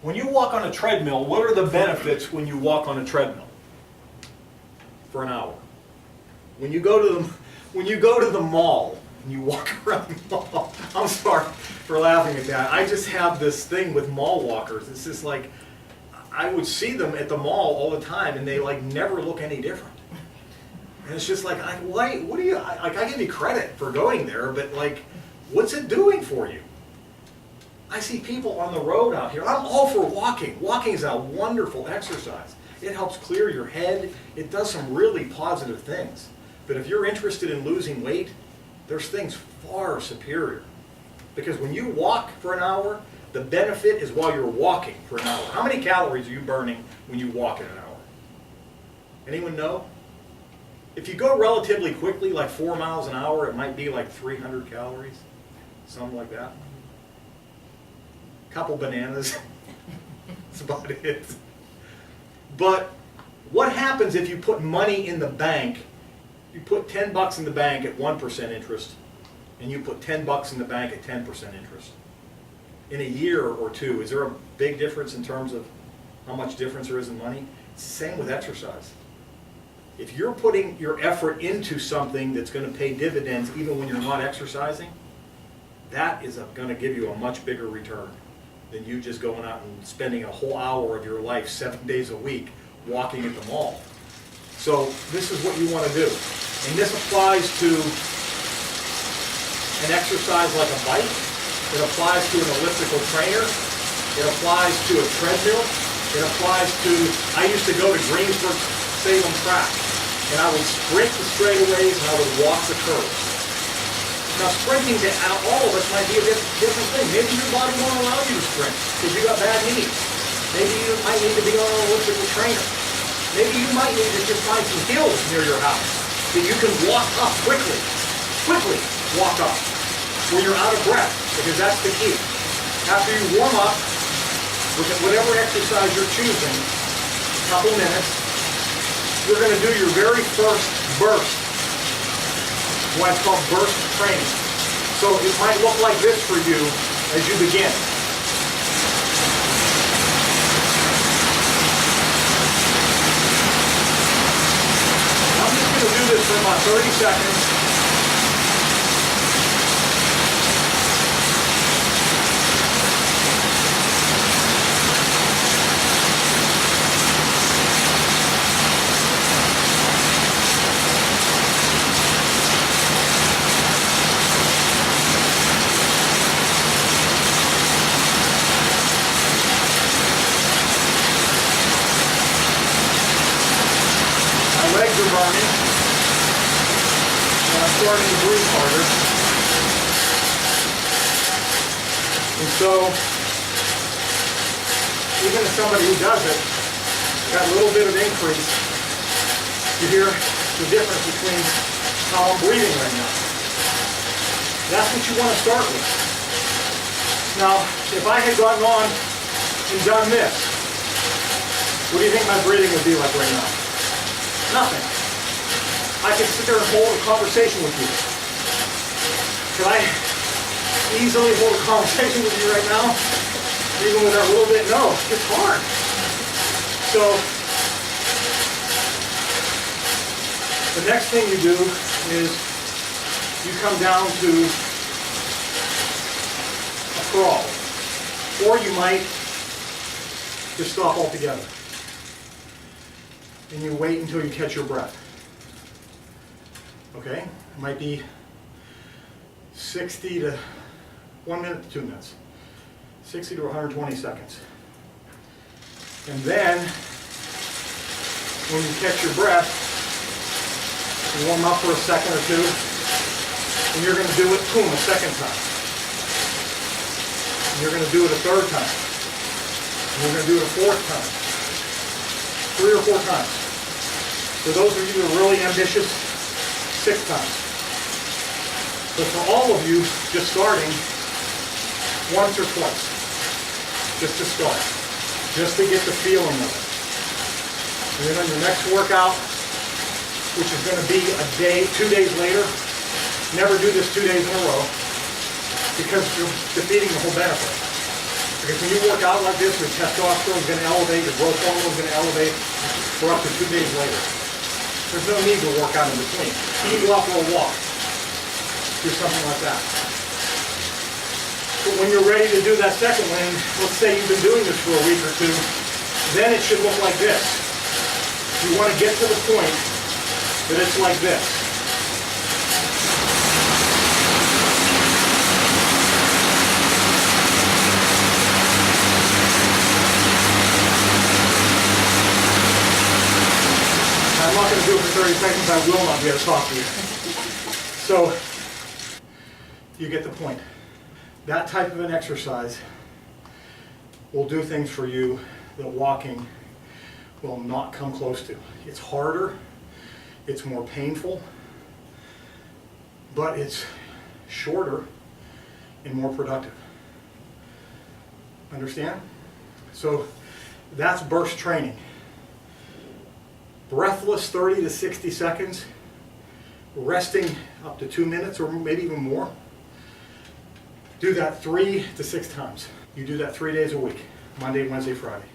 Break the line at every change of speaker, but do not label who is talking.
When you walk on a treadmill, what are the benefits when you walk on a treadmill for an hour? When you go to the mall and you walk around the mall, I'm sorry for laughing at that. I just have this thing with mall walkers. It's just like, I would see them at the mall all the time and they like never look any different. And it's just like, what do you, I give you credit for going there, but like, what's it doing for you? I see people on the road out here. I'm all for walking. Walking is a wonderful exercise. It helps clear your head. It does some really positive things. But if you're interested in losing weight, there's things far superior. Because when you walk for an hour, the benefit is while you're walking for an hour. How many calories are you burning when you walk in an hour? Anyone know? If you go relatively quickly, like 4 miles an hour, it might be like 300 calories, something like that. Couple bananas, that's about it. But what happens if you put money in the bank? You put 10 bucks in the bank at 1% interest, and you put 10 bucks in the bank at 10% interest. In a year or two, is there a big difference in terms of how much difference there is in money? It's the same with exercise. If you're putting your effort into something that's going to pay dividends even when you're not exercising, that is going to give you a much bigger return than you just going out and spending a whole hour of your life 7 days a week walking at the mall. So this is what you want to do. And this applies to an exercise like a bike. It applies to an elliptical trainer. It applies to a treadmill. It applies to, I used to go to Greensburg Salem track, and I would sprint the straightaways and I would walk the curves. Now sprinting to all of us might be a different thing. Maybe your body won't allow you to sprint because you got bad knees. Maybe you might need to be on an elliptical trainer. Maybe you might need to just find some hills near your house that you can walk up quickly walk up when you're out of breath, because that's the key. After you warm up with whatever exercise you're choosing, a couple minutes, you're going to do your very first burst. What's called burst training. So it might look like this for you as you begin. I'm just going to do this for about 30 seconds. Legs are burning, and I'm starting to breathe harder. And so, even as somebody who does it, got a little bit of increase, you hear the difference between how I'm breathing right now. That's what you want to start with. Now, if I had gotten on and done this, what do you think my breathing would be like right now? Nothing. I can sit there and hold a conversation with you. Can I easily hold a conversation with you right now? Even with that little bit? No, it's hard. So, the next thing you do is you come down to a crawl. Or you might just stop altogether. And you wait until you catch your breath. Okay? It might be 60 to 1 minute to 2 minutes. 60 to 120 seconds. And then, when you catch your breath, you warm up for a second or two, and you're going to do it, boom, a second time. And you're going to do it a third time. And you're going to do it a fourth time. 3 or 4 times. For those of you who are really ambitious, 6 times. But for all of you just starting, once or twice. Just to start. Just to get the feeling of it. And then on your next workout, which is going to be a day, 2 days later, never do this 2 days in a row because you're defeating the whole benefit. Because when you work out like this, your testosterone is going to elevate, your growth hormone is going to elevate for up to 2 days later. There's no need to work out in between. You can go out for a walk, do something like that. But when you're ready to do that second lane, let's say you've been doing this for a week or two, then it should look like this. You want to get to the point that it's like this. I'm not going to do it for 30 seconds. I will not be able to talk to you. So, you get the point. That type of an exercise will do things for you that walking will not come close to. It's harder, it's more painful, but it's shorter and more productive. Understand? So, that's burst training. Breathless 30 to 60 seconds, resting up to 2 minutes or maybe even more. Do that 3 to 6 times. You do that 3 days a week, Monday, Wednesday, Friday.